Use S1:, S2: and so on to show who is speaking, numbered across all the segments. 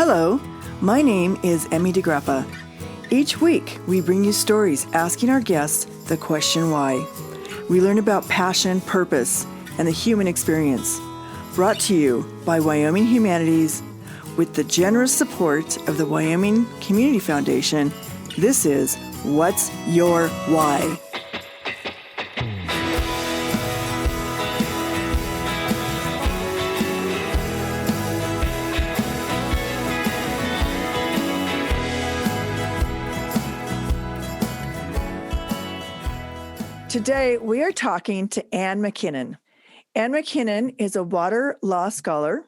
S1: Hello, my name is Emmy DeGrappa. Each week, we bring you stories asking our guests the question why. We learn about passion, purpose, and the human experience. Brought to you by Wyoming Humanities with the generous support of the Wyoming Community Foundation. This is What's Your Why? Today, we are talking to Anne MacKinnon. Anne MacKinnon is a water law scholar.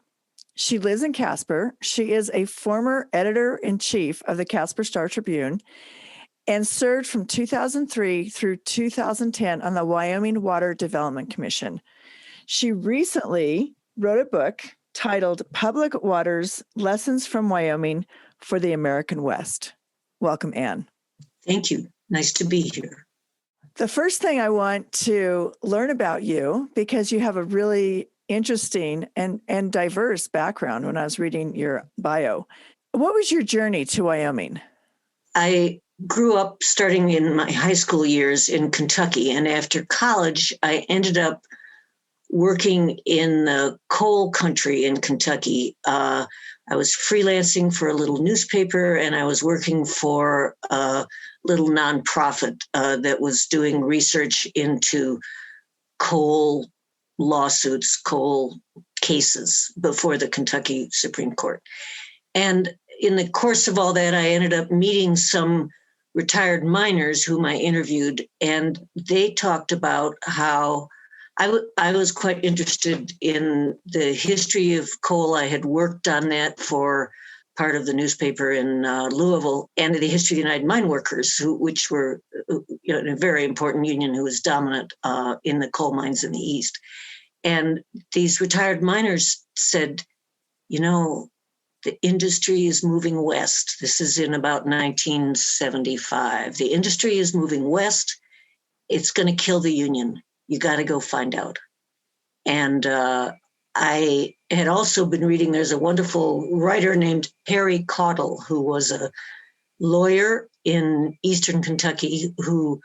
S1: She lives in Casper. She is a former editor-in-chief of the Casper Star-Tribune and served from 2003 through 2010 on the Wyoming Water Development Commission. She recently wrote a book titled Public Waters: Lessons from Wyoming for the American West. Welcome, Anne.
S2: Thank you. Nice to be here.
S1: The first thing I want to learn about you, because you have a really interesting and diverse background when I was reading your bio. What was your journey to Wyoming?
S2: I grew up starting in my high school years in Kentucky, and after college, I ended up working in the coal country in Kentucky. I was freelancing for a little newspaper, and I was working for a little nonprofit that was doing research into coal lawsuits, coal cases before the Kentucky Supreme Court. And in the course of all that, I ended up meeting some retired miners whom I interviewed, and they talked about how I was quite interested in the history of coal. I had worked on that for part of the newspaper in Louisville, and the history of the United Mine Workers, which were a very important union who was dominant in the coal mines in the East. And these retired miners said, the industry is moving west. This is in about 1975. The industry is moving west. It's going to kill the union. You got to go find out. And I had also been reading, there's a wonderful writer named Harry Caudle, who was a lawyer in Eastern Kentucky who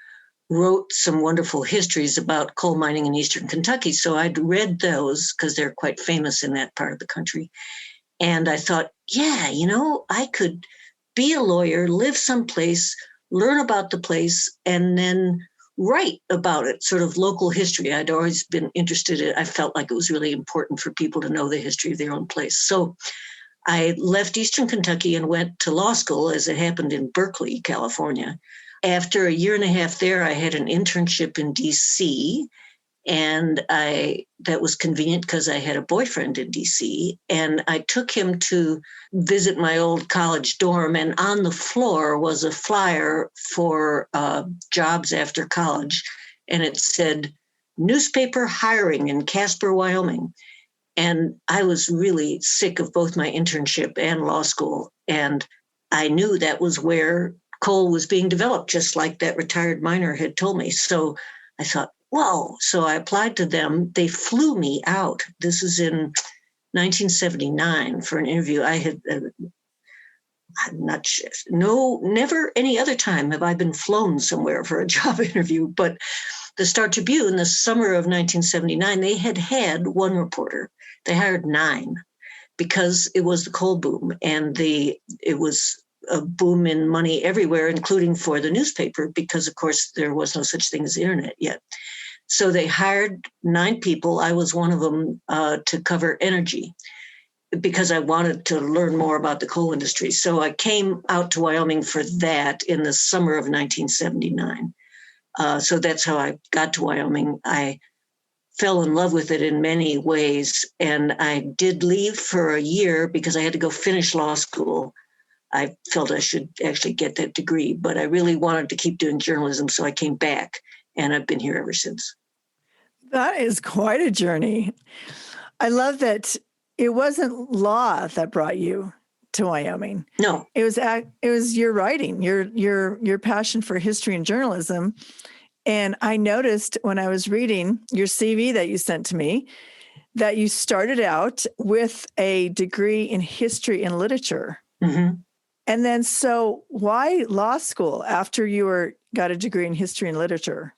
S2: wrote some wonderful histories about coal mining in Eastern Kentucky. So I'd read those because they're quite famous in that part of the country. And I thought, I could be a lawyer, live someplace, learn about the place, and then write about it, sort of local history. I'd always been interested in it. I felt like it was really important for people to know the history of their own place. So I left Eastern Kentucky and went to law school, as it happened in Berkeley, California. After a year and a half there, I had an internship in DC, and that was convenient because I had a boyfriend in DC, and I took him to visit my old college dorm, and on the floor was a flyer for jobs after college, and it said, newspaper hiring in Casper, Wyoming. And I was really sick of both my internship and law school, and I knew that was where coal was being developed, just like that retired miner had told me. So I thought, whoa. So I applied to them. They flew me out. This is in 1979 for an interview. I'm not sure. No, never any other time have I been flown somewhere for a job interview. But the Star-Tribune, in the summer of 1979, they had one reporter. They hired 9 because it was the coal boom, and it was a boom in money everywhere, including for the newspaper, because, of course, there was no such thing as the internet yet. So they hired 9 people. I was one of them to cover energy because I wanted to learn more about the coal industry. So I came out to Wyoming for that in the summer of 1979. So that's how I got to Wyoming. I fell in love with it in many ways, and I did leave for a year because I had to go finish law school. I felt I should actually get that degree, but I really wanted to keep doing journalism, so I came back, and I've been here ever since.
S1: That is quite a journey. I love that it wasn't law that brought you to Wyoming.
S2: No,
S1: it was your writing, your passion for history and journalism. And I noticed when I was reading your CV that you sent to me that you started out with a degree in history and literature.
S2: Mm-hmm.
S1: And then, so why law school after you got a degree in history and literature?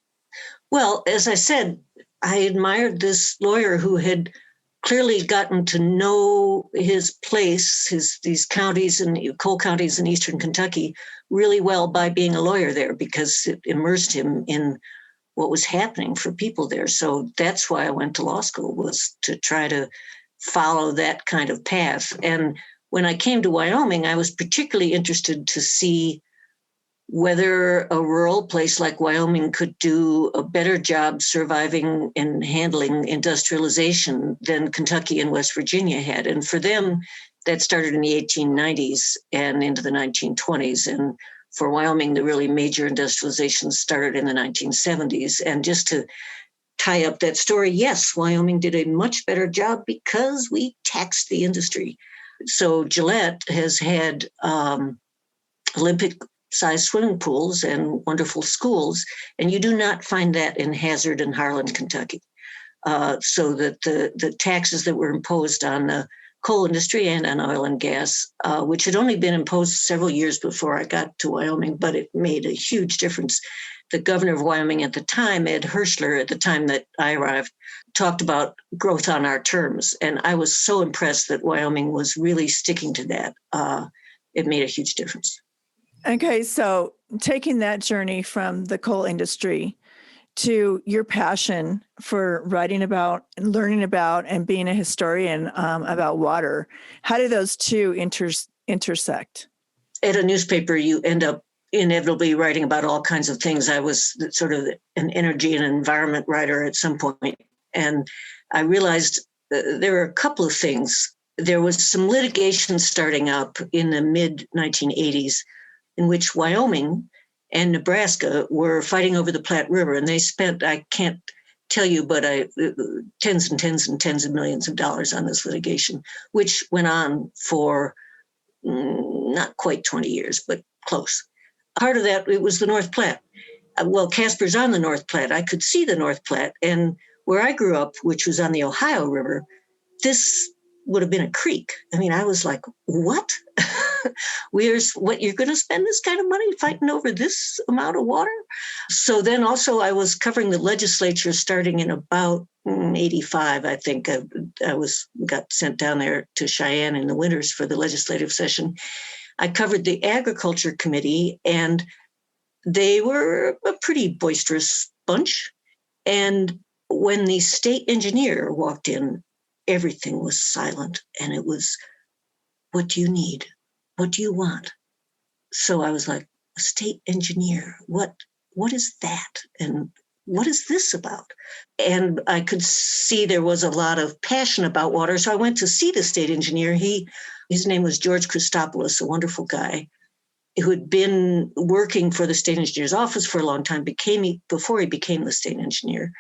S2: Well, as I said, I admired this lawyer who had clearly gotten to know his place, these counties and coal counties in eastern Kentucky really well by being a lawyer there, because it immersed him in what was happening for people there. So that's why I went to law school, was to try to follow that kind of path. And when I came to Wyoming, I was particularly interested to see whether a rural place like Wyoming could do a better job surviving and handling industrialization than Kentucky and West Virginia had. And for them, that started in the 1890s and into the 1920s. And for Wyoming, the really major industrialization started in the 1970s. And just to tie up that story, yes, Wyoming did a much better job because we taxed the industry. So Gillette has had Olympic-sized swimming pools and wonderful schools, and you do not find that in Hazard and Harlan, Kentucky. So that the taxes that were imposed on the coal industry and on oil and gas, which had only been imposed several years before I got to Wyoming, but it made a huge difference. The governor of Wyoming at the time, Ed Hirschler, at the time that I arrived, talked about growth on our terms. And I was so impressed that Wyoming was really sticking to that. It made a huge difference.
S1: Okay, so taking that journey from the coal industry to your passion for writing about and learning about and being a historian about water, how do those two intersect?
S2: At a newspaper, you end up inevitably writing about all kinds of things. I was sort of an energy and environment writer at some point, and I realized there were a couple of things. There was some litigation starting up in the mid-1980s in which Wyoming and Nebraska were fighting over the Platte River, and they spent, I can't tell you, but tens and tens and tens of millions of dollars on this litigation, which went on for not quite 20 years, but close. Part of that, it was the North Platte. Well, Casper's on the North Platte. I could see the North Platte. And where I grew up, which was on the Ohio River, this would have been a creek. I mean, I was like, what? What, you're going to spend this kind of money fighting over this amount of water? So then also I was covering the legislature starting in about 85, I think. I got sent down there to Cheyenne in the winters for the legislative session. I covered the agriculture committee, and they were a pretty boisterous bunch. And when the state engineer walked in, everything was silent. And it was, what do you need? What do you want? So I was like, a state engineer, what is that? And what is this about? And I could see there was a lot of passion about water. So I went to see the state engineer. His name was George Christopoulos, a wonderful guy who had been working for the state engineer's office for a long time, before he became the state engineer.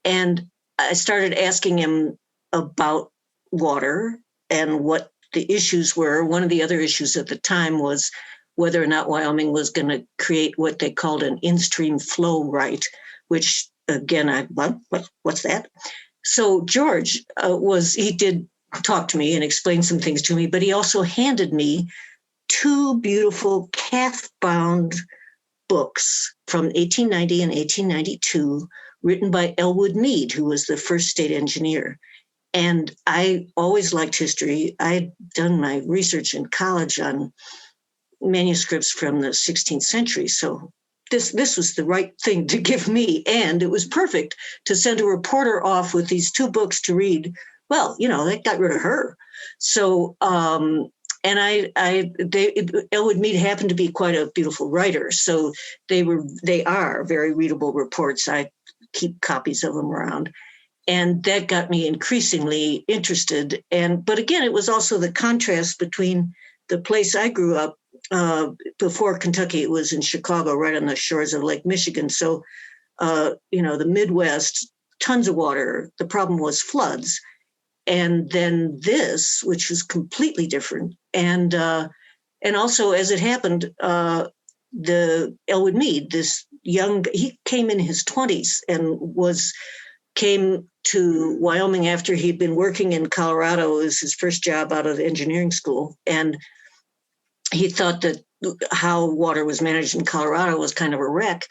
S2: And I started asking him about water and what the issues were. One of the other issues at the time was whether or not Wyoming was going to create what they called an in-stream flow right, which again, what's that? So George he did talk to me and explain some things to me, but he also handed me two beautiful calf-bound books from 1890 and 1892, written by Elwood Mead, who was the first state engineer. And I always liked history. I'd done my research in college on manuscripts from the 16th century. So this was the right thing to give me. And it was perfect to send a reporter off with these two books to read. Well, they got rid of her. So, and Elwood Mead happened to be quite a beautiful writer. So they are very readable reports. I keep copies of them around. And that got me increasingly interested. But again, it was also the contrast between the place I grew up. Before Kentucky, it was in Chicago, right on the shores of Lake Michigan. So, the Midwest, tons of water. The problem was floods. And then this, which was completely different. And also, as it happened, the Elwood Mead, he came in his 20s and came to Wyoming after he'd been working in Colorado. It was his first job out of engineering school. And he thought that how water was managed in Colorado was kind of a wreck.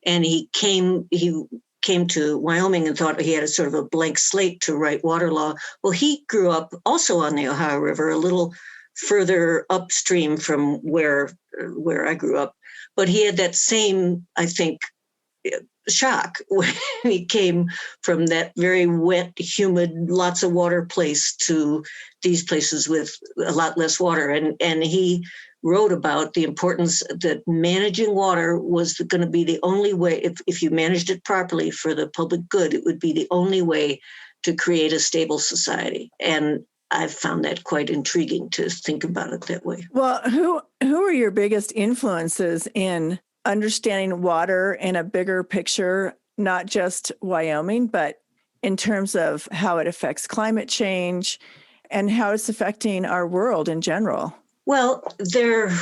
S2: And he came to Wyoming and thought he had a sort of a blank slate to write water law. Well, he grew up also on the Ohio River, a little further upstream from where I grew up. But he had that same, I think, shock when he came from that very wet, humid, lots of water place to these places with a lot less water. And he wrote about the importance that managing water was going to be the only way, if you managed it properly for the public good, it would be the only way to create a stable society. And I found that quite intriguing to think about it that way.
S1: Well, who are your biggest influences in understanding water in a bigger picture, not just Wyoming, but in terms of how it affects climate change and how it's affecting our world in general?
S2: Well, there are,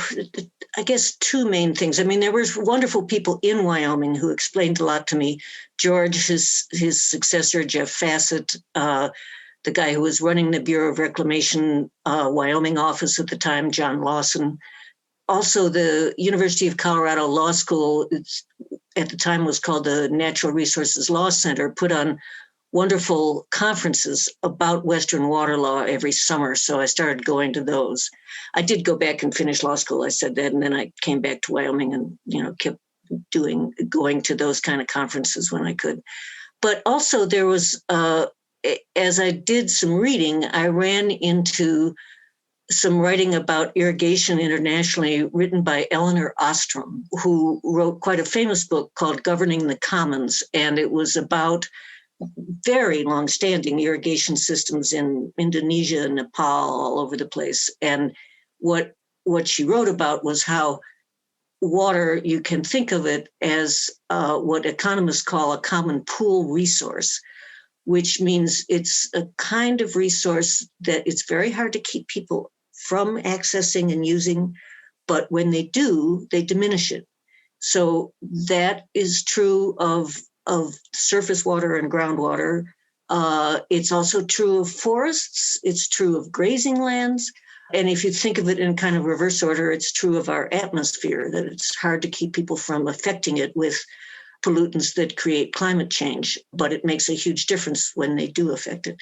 S2: I guess, two main things. I mean, there was wonderful people in Wyoming who explained a lot to me. George, his successor, Jeff Fassett, the guy who was running the Bureau of Reclamation Wyoming office at the time, John Lawson. Also, the University of Colorado Law School, at the time was called the Natural Resources Law Center, put on wonderful conferences about Western water law every summer. So I started going to those. I did go back and finish law school. I said that, and then I came back to Wyoming and, kept going to those kind of conferences when I could. But also there was, as I did some reading, I ran into some writing about irrigation internationally written by Elinor Ostrom, who wrote quite a famous book called Governing the Commons. And it was about very long-standing irrigation systems in Indonesia and Nepal, all over the place. And what she wrote about was how water, you can think of it as what economists call a common pool resource, which means it's a kind of resource that it's very hard to keep people from accessing and using, but when they do, they diminish it. So that is true of surface water and groundwater. It's also true of forests. It's true of grazing lands. And if you think of it in kind of reverse order, it's true of our atmosphere, that it's hard to keep people from affecting it with pollutants that create climate change, but it makes a huge difference when they do affect it.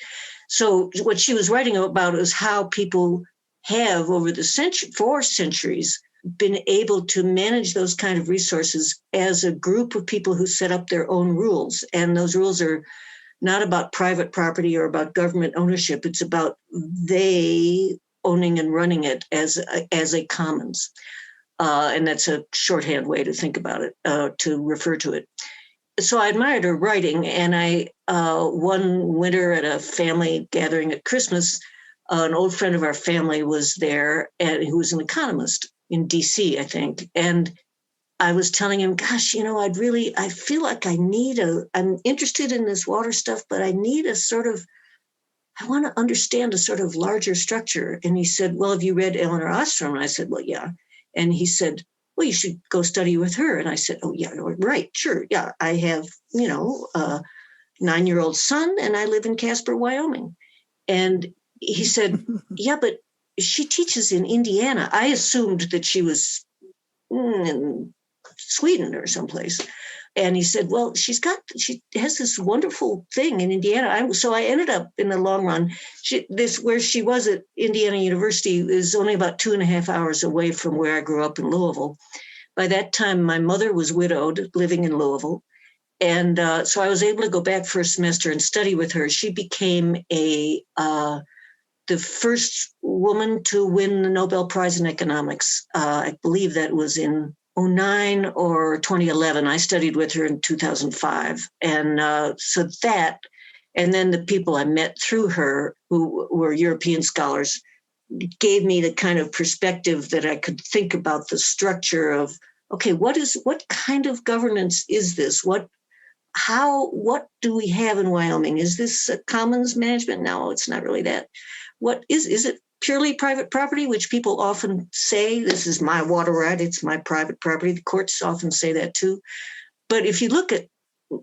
S2: So what she was writing about is how people have over the 4 centuries been able to manage those kind of resources as a group of people who set up their own rules. And those rules are not about private property or about government ownership. It's about they owning and running it as a commons. And that's a shorthand way to think about it, to refer to it. So I admired her writing. And one winter at a family gathering at Christmas, an old friend of our family was there, and who was an economist in DC, I think. And I was telling him, gosh, I feel like I'm interested in this water stuff, but I want to understand a sort of larger structure. And he said, well, have you read Elinor Ostrom? And I said, well, yeah. And he said, well, you should go study with her. And I said, oh, yeah, right, sure. Yeah, I have, a 9-year-old son, and I live in Casper, Wyoming. And he said, yeah, but she teaches in Indiana. I assumed that she was in Sweden or someplace. And he said, well, she has this wonderful thing in Indiana. So I ended up in the long run, where she was at Indiana University is only about 2.5 hours away from where I grew up in Louisville. By that time, my mother was widowed, living in Louisville. And so I was able to go back for a semester and study with her. She became the first woman to win the Nobel Prize in economics. I believe that was in 2009 or 2011. I studied with her in 2005. And and then the people I met through her, who were European scholars, gave me the kind of perspective that I could think about the structure of, okay, what kind of governance is this? What do we have in Wyoming? Is this a commons management? No, it's not really that. What is it purely private property, which people often say, this is my water right, it's my private property. The courts often say that too. But if you look at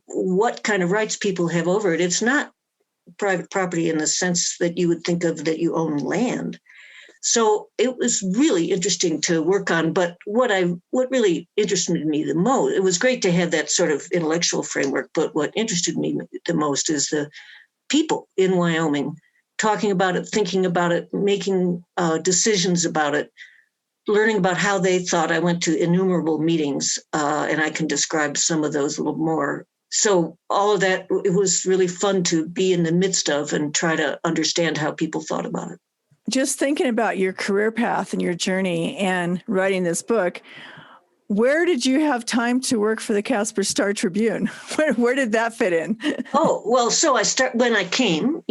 S2: what kind of rights people have over it, it's not private property in the sense that you would think of that you own land. So it was really interesting to work on. But what really interested me the most, it was great to have that sort of intellectual framework, but what interested me the most is the people in Wyoming talking about it, thinking about it, making decisions about it, learning about how they thought. I went to innumerable meetings, and I can describe some of those a little more. So all of that, it was really fun to be in the midst of and try to understand how people thought about it.
S1: Just thinking about your career path and your journey and writing this book, where did you have time to work for the Casper Star-Tribune? Where did that fit in?
S2: Oh, well, so when I came,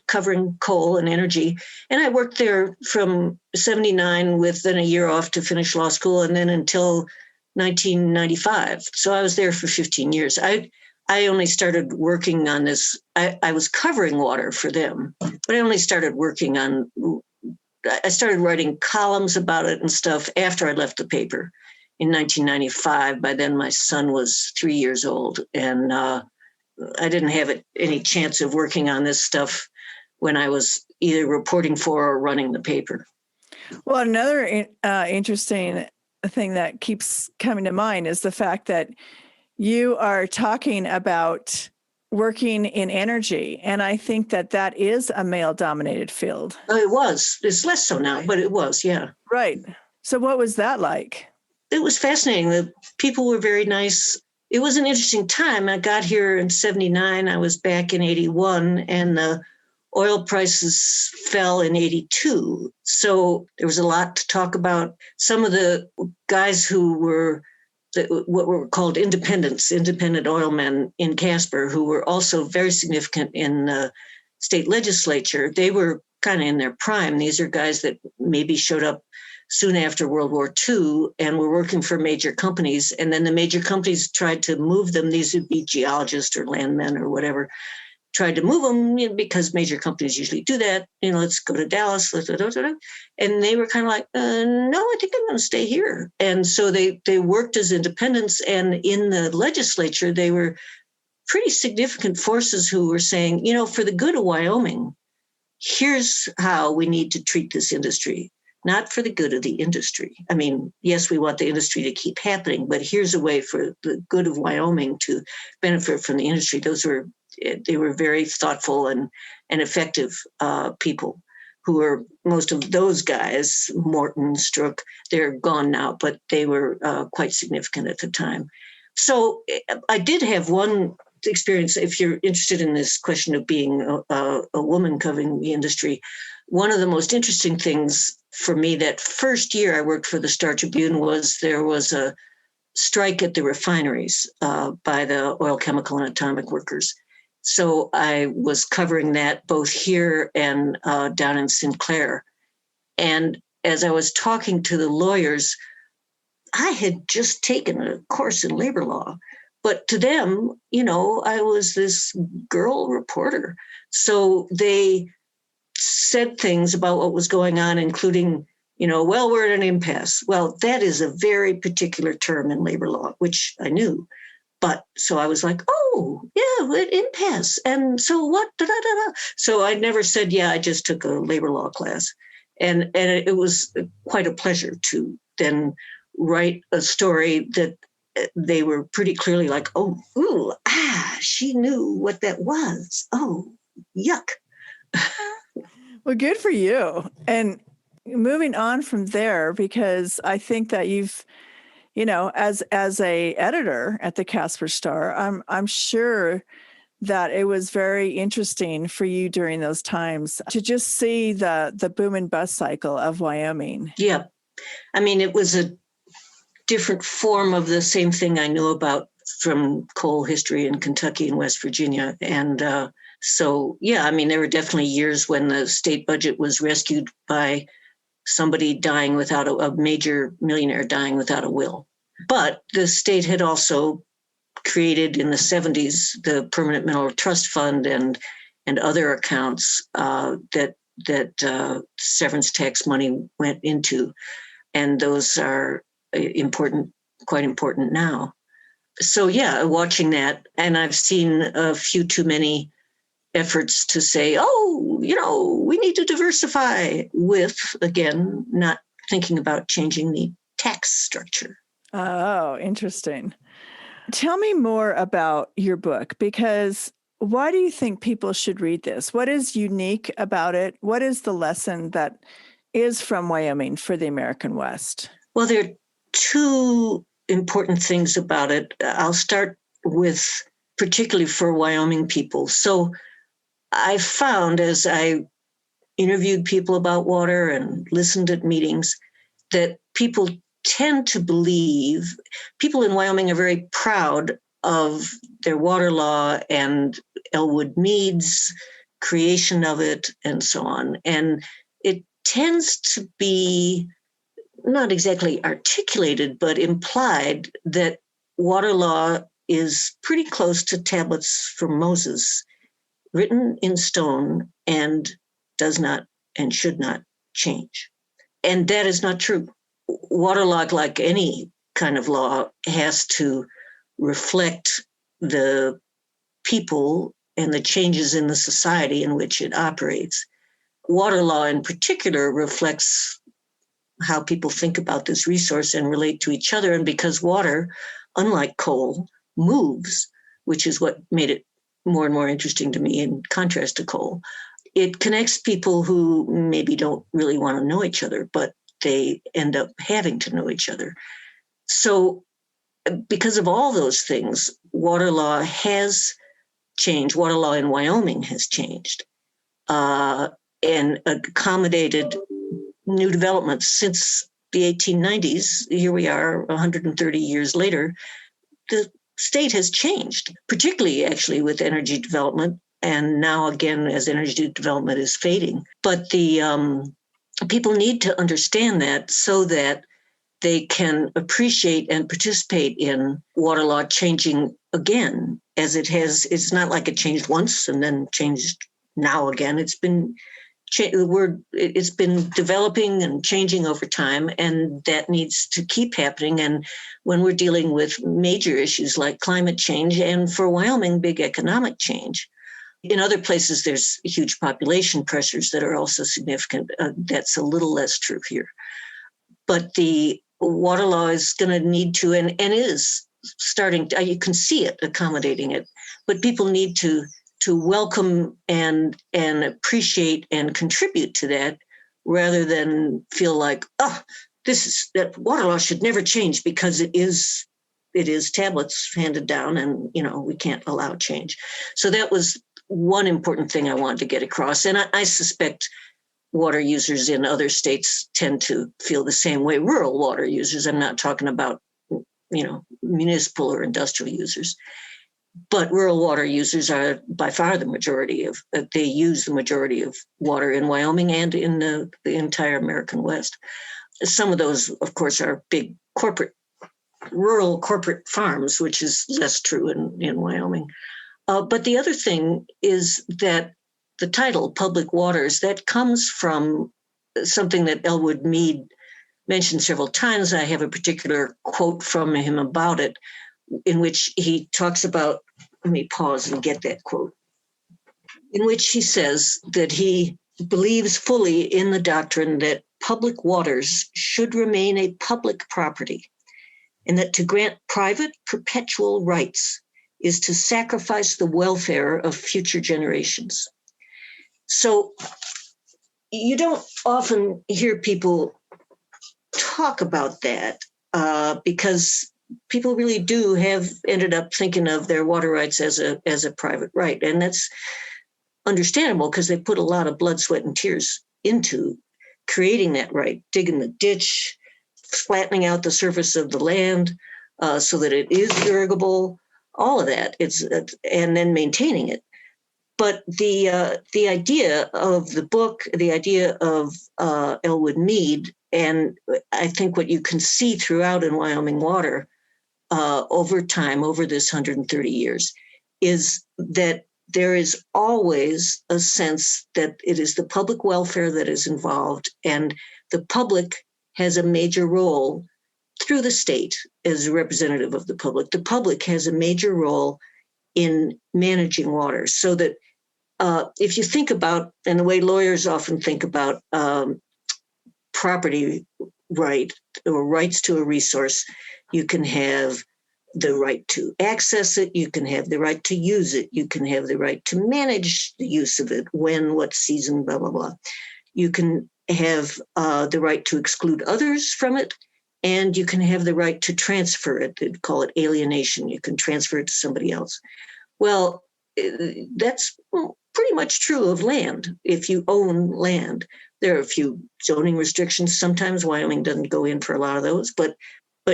S2: covering coal and energy, and I worked there from 79 with then a year off to finish law school, and then until 1995. So I was there for 15 years. I only started working on this. I was covering water for them, but I only started I started writing columns about it and stuff after I left the paper in 1995. By then, my son was 3 years old, and I didn't have any chance of working on this stuff when I was either reporting for or running the paper.
S1: Well, another interesting thing that keeps coming to mind is the fact that you are talking about working in energy. And I think that is a male-dominated field.
S2: It was. It's less so now, but it was, yeah.
S1: Right. So what was that like?
S2: It was fascinating. The people were very nice. It was an interesting time. I got here in 79. I was back in 81, and the oil prices fell in 82. So there was a lot to talk about. Some of the guys who were what were called independent oil men in Casper, who were also very significant in the state legislature, they were kind of in their prime. These are guys that maybe showed up soon after World War II and were working for major companies. And then the major companies tried to move them. These would be geologists or landmen or whatever, tried to move them because major companies usually do that. Let's go to Dallas. And they were kind of like, no, I think I'm going to stay here. And so they worked as independents. And in the legislature, they were pretty significant forces who were saying, for the good of Wyoming, here's how we need to treat this industry. Not for the good of the industry. I mean, yes, we want the industry to keep happening, but here's a way for the good of Wyoming to benefit from the industry. They were very thoughtful and effective people who were, most of those guys, Morton, Strook, they're gone now, but they were quite significant at the time. So I did have one experience, if you're interested in this question of being a woman covering the industry. One of the most interesting things for me that first year I worked for the Star-Tribune was there was a strike at the refineries by the oil, chemical, and atomic workers. So I was covering that both here and down in Sinclair. And as I was talking to the lawyers, I had just taken a course in labor law. But to them, I was this girl reporter. So they said things about what was going on, including, well, we're at an impasse. Well, that is a very particular term in labor law, which I knew. But so I was like, oh, yeah, we're at impasse. And so what? Da, da, da, da. So I never said, yeah, I just took a labor law class. And it was quite a pleasure to then write a story that they were pretty clearly like, oh, ooh, she knew what that was. Oh, yuck.
S1: Well, good for you. And moving on from there, because I think that you've, as a editor at the Casper Star, I'm sure that it was very interesting for you during those times to just see the boom and bust cycle of Wyoming.
S2: Yeah. I mean, it was a different form of the same thing I knew about from coal history in Kentucky and West Virginia. And so, yeah, I mean, there were definitely years when the state budget was rescued by somebody dying without a major millionaire dying without a will. But the state had also created in the 70s the Permanent Mineral Trust Fund and other accounts that severance tax money went into. And those are important, quite important now. So, yeah, watching that, and I've seen a few too many efforts to say, oh, we need to diversify with, again, not thinking about changing the tax structure.
S1: Oh, interesting. Tell me more about your book, because why do you think people should read this? What is unique about it? What is the lesson that is from Wyoming for the American West?
S2: Well, there are two important things about it. I'll start with particularly for Wyoming people. So I found, as I interviewed people about water and listened at meetings, that people tend to believe, people in Wyoming are very proud of their water law and Elwood Mead's creation of it and so on. And it tends to be not exactly articulated, but implied that water law is pretty close to tablets from Moses, written in stone, and does not and should not change. And that is not true. Water law, like any kind of law, has to reflect the people and the changes in the society in which it operates. Water law in particular reflects how people think about this resource and relate to each other. And because water, unlike coal, moves, which is what made it more and more interesting to me in contrast to coal, it connects people who maybe don't really want to know each other, but they end up having to know each other. So because of all those things, water law has changed. Water law in Wyoming has changed and accommodated new developments since the 1890s. Here we are 130 years later. The state has changed, particularly actually with energy development. And now again, as energy development is fading. But the people need to understand that so that they can appreciate and participate in water law changing again, as it has. It's not like it changed once and then changed now again. It's been developing and changing over time, and that needs to keep happening. And when we're dealing with major issues like climate change, and for Wyoming, big economic change. In other places, there's huge population pressures that are also significant. That's a little less true here. But the water law is going to need to, and is starting, you can see it accommodating it, but people need to welcome and appreciate and contribute to that, rather than feel like, oh, that water law should never change because it is tablets handed down, and we can't allow change. So that was one important thing I wanted to get across. And I suspect water users in other states tend to feel the same way. Rural water users, I'm not talking about, municipal or industrial users. But rural water users are by far the majority they use the majority of water in Wyoming and in the entire American West. Some of those, of course, are big rural corporate farms, which is less true in Wyoming. But the other thing is that the title, Public Waters, that comes from something that Elwood Mead mentioned several times. I have a particular quote from him about it, in which he talks about, let me pause and get that quote, in which he says that he believes fully in the doctrine that public waters should remain a public property, and that to grant private perpetual rights is to sacrifice the welfare of future generations. So you don't often hear people talk about that because people really do have ended up thinking of their water rights as a private right. And that's understandable because they put a lot of blood, sweat, and tears into creating that right, digging the ditch, flattening out the surface of the land so that it is irrigable, all of that. And then maintaining it. But the idea of the book, the idea of Elwood Mead, and I think what you can see throughout in Wyoming Water over time, over this 130 years, is that there is always a sense that it is the public welfare that is involved, and the public has a major role through the state as a representative of the public. The public has a major role in managing water, so that if you think about, and the way lawyers often think about property right or rights to a resource, you can have the right to access it, you can have the right to use it, you can have the right to manage the use of it, when, what season, blah, blah, blah. You can have the right to exclude others from it, and you can have the right to transfer it. They'd call it alienation. You can transfer it to somebody else. Well, that's pretty much true of land. If you own land, there are a few zoning restrictions. Sometimes Wyoming doesn't go in for a lot of those, but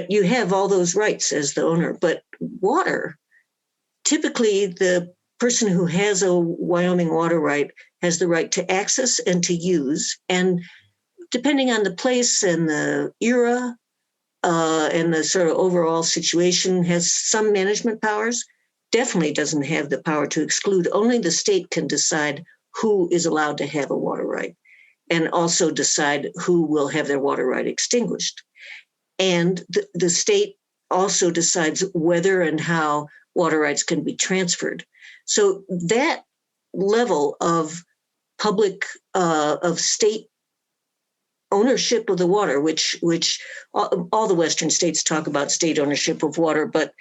S2: you have all those rights as the owner. But water, typically the person who has a Wyoming water right has the right to access and to use. And depending on the place and the era and the sort of overall situation, has some management powers, definitely doesn't have the power to exclude. Only the state can decide who is allowed to have a water right, and also decide who will have their water right extinguished. And the state also decides whether and how water rights can be transferred. So that level of public, of state ownership of the water, which all the Western states talk about state ownership of water, but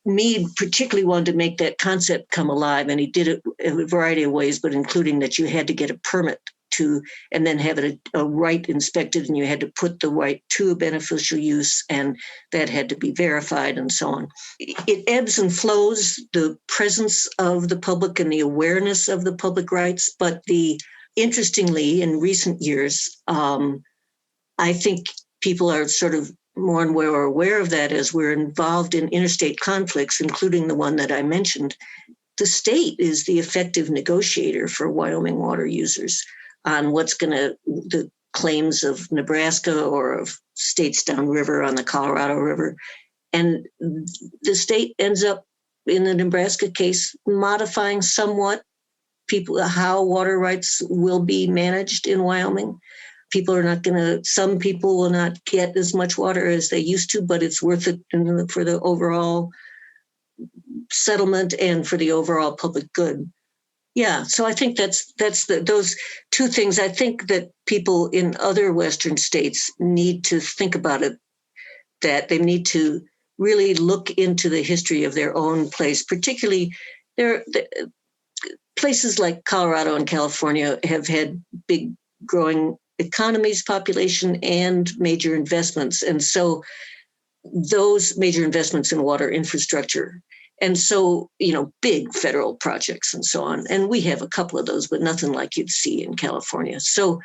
S2: Mead particularly wanted to make that concept come alive, and he did it in a variety of ways, but including that you had to get a permit to, and then have it a right inspected, and you had to put the right to a beneficial use, and that had to be verified, and so on. It ebbs and flows, the presence of the public and the awareness of the public rights, but interestingly, in recent years, I think people are sort of more and more aware of that as we're involved in interstate conflicts, including the one that I mentioned. The state is the effective negotiator for Wyoming water users on the claims of Nebraska or of states downriver on the Colorado River. And the state ends up, in the Nebraska case, modifying somewhat how water rights will be managed in Wyoming. Some people will not get as much water as they used to, but it's worth it for the overall settlement and for the overall public good. Yeah, so I think that's those two things. I think that people in other Western states need to think about it, that they need to really look into the history of their own place, particularly places like Colorado and California have had big growing economies, population, and major investments. And so those major investments in water infrastructure. And so, big federal projects and so on. And we have a couple of those, but nothing like you'd see in California. So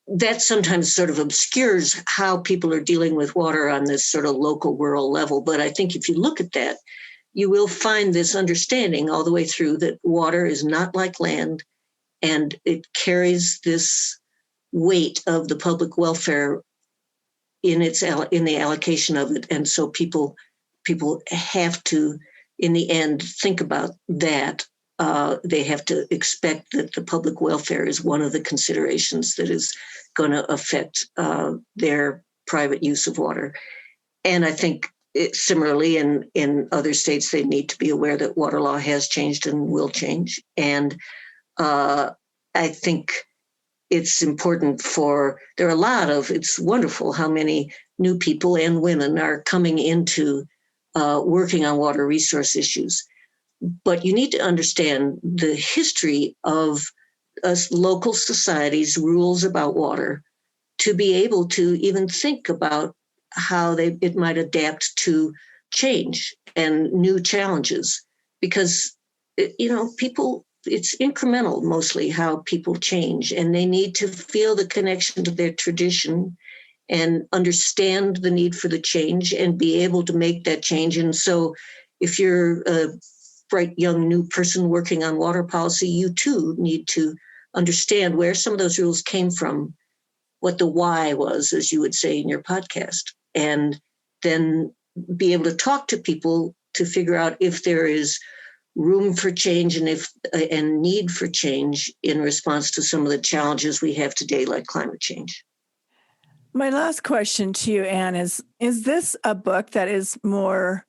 S2: that sometimes sort of obscures how people are dealing with water on this sort of local rural level. But I think if you look at that, you will find this understanding all the way through that water is not like land, and it carries this weight of the public welfare in the allocation of it. And so people have to, in the end, think about that. They have to expect that the public welfare is one of the considerations that is going to affect their private use of water. And I think similarly in other states, they need to be aware that water law has changed and will change. And I think it's important it's wonderful how many new people and women are coming into working on water resource issues. But you need to understand the history of local societies' rules about water to be able to even think about how it might adapt to change and new challenges. Because, people, it's incremental mostly how people change, and they need to feel the connection to their tradition and understand the need for the change and be able to make that change. And so if you're a bright young new person working on water policy, you too need to understand where some of those rules came from, what the why was, as you would say in your podcast, and then be able to talk to people to figure out if there is room for change and need for change in response to some of the challenges we have today, like climate change.
S1: My last question to you, Anne, is this a book that is more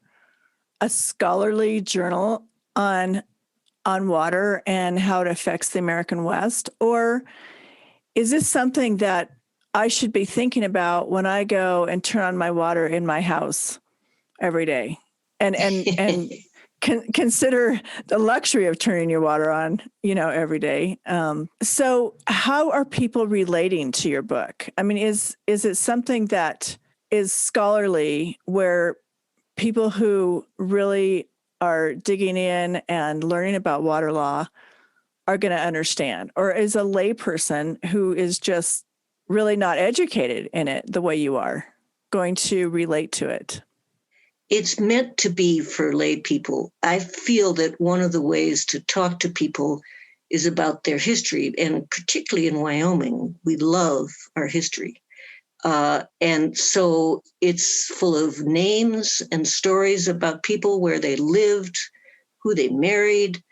S1: a scholarly journal on on water and how it affects the American West? Or is this something that I should be thinking about when I go and turn on my water in my house every day and consider the luxury of turning your water on, every day? So how are people relating to your book? I mean, is it something that is scholarly where people who really are digging in and learning about water law are going to understand? Or is a layperson who is just really not educated in it the way you are going to relate to it?
S2: It's meant to be for lay people. I feel that one of the ways to talk to people is about their history, and particularly in Wyoming, we love our history. And so it's full of names and stories about people, where they lived, who they married,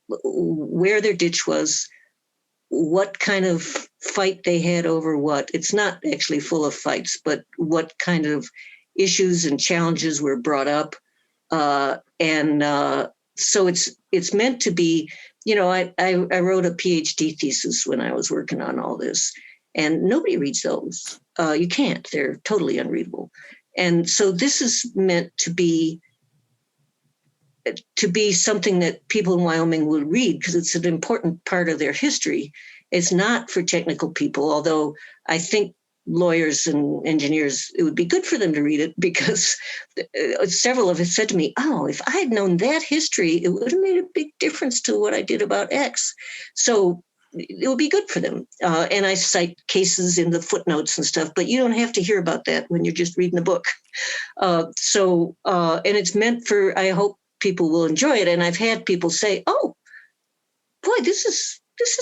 S2: where their ditch was, what kind of fight they had over what. It's not actually full of fights, but what kind of issues and challenges were brought up. So it's meant to be, I wrote a PhD thesis when I was working on all this, and nobody reads those. You can't, they're totally unreadable. And so this is meant to be something that people in Wyoming will read, because it's an important part of their history. It's not for technical people, although I think lawyers and engineers, it would be good for them to read it, because several of us said to me, oh, if I had known that history, it would have made a big difference to what I did about X. So it would be good for them. And I cite cases in the footnotes and stuff, but you don't have to hear about that when you're just reading the book. And it's meant for, I hope people will enjoy it. And I've had people say, oh, boy, this is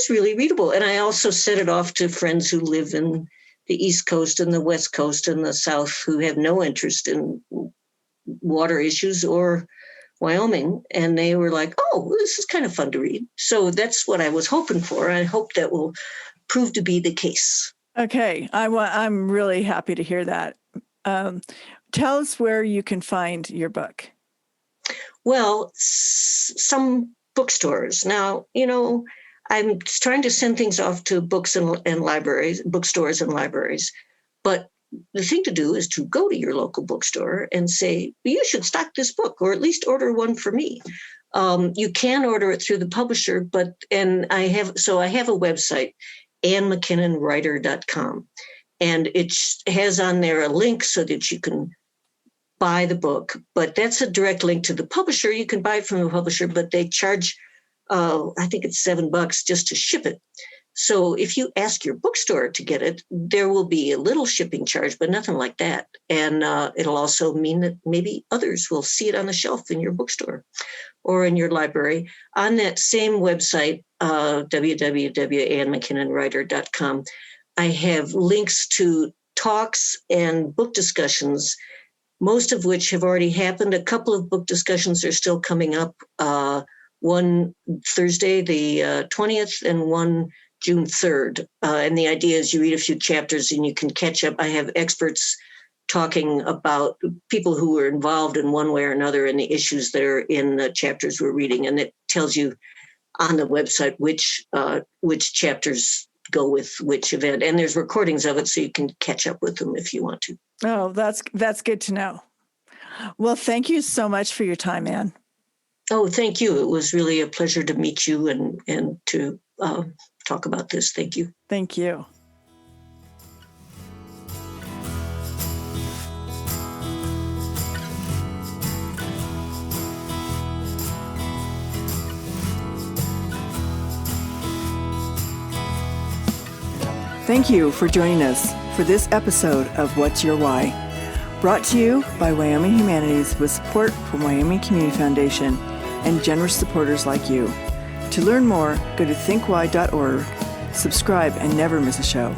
S2: really readable. And I also sent it off to friends who live in the East Coast and the West Coast and the South, who have no interest in water issues or Wyoming. And they were like, oh, this is kind of fun to read. So that's what I was hoping for. I hope that will prove to be the case.
S1: Okay. I'm really happy to hear that. Tell us where you can find your book.
S2: Well, some bookstores. Now, I'm trying to send things off to books and libraries, bookstores and libraries. But the thing to do is to go to your local bookstore and say, well, you should stock this book, or at least order one for me. You can order it through the publisher, I have a website, AnneMacKinnonWriter.com. And it has on there a link so that you can buy the book. But that's a direct link to the publisher. You can buy it from the publisher, but they charge, I think it's $7 just to ship it. So if you ask your bookstore to get it, there will be a little shipping charge, but nothing like that. And it'll also mean that maybe others will see it on the shelf in your bookstore or in your library. On that same website, www.AnneMacKinnonWriter.com, I have links to talks and book discussions, most of which have already happened. A couple of book discussions are still coming up. One Thursday, the 20th, and one June 3rd. And the idea is you read a few chapters and you can catch up. I have experts talking about people who were involved in one way or another in the issues that are in the chapters we're reading. And it tells you on the website which chapters go with which event. And there's recordings of it, so you can catch up with them if you want to.
S1: Oh, that's good to know. Well, thank you so much for your time, Anne.
S2: Oh, thank you. It was really a pleasure to meet you and to talk about this. Thank you.
S1: Thank you. Thank you for joining us for this episode of What's Your Why? Brought to you by Wyoming Humanities with support from Wyoming Community Foundation and generous supporters like you. To learn more, go to thinkwhy.org, subscribe, and never miss a show.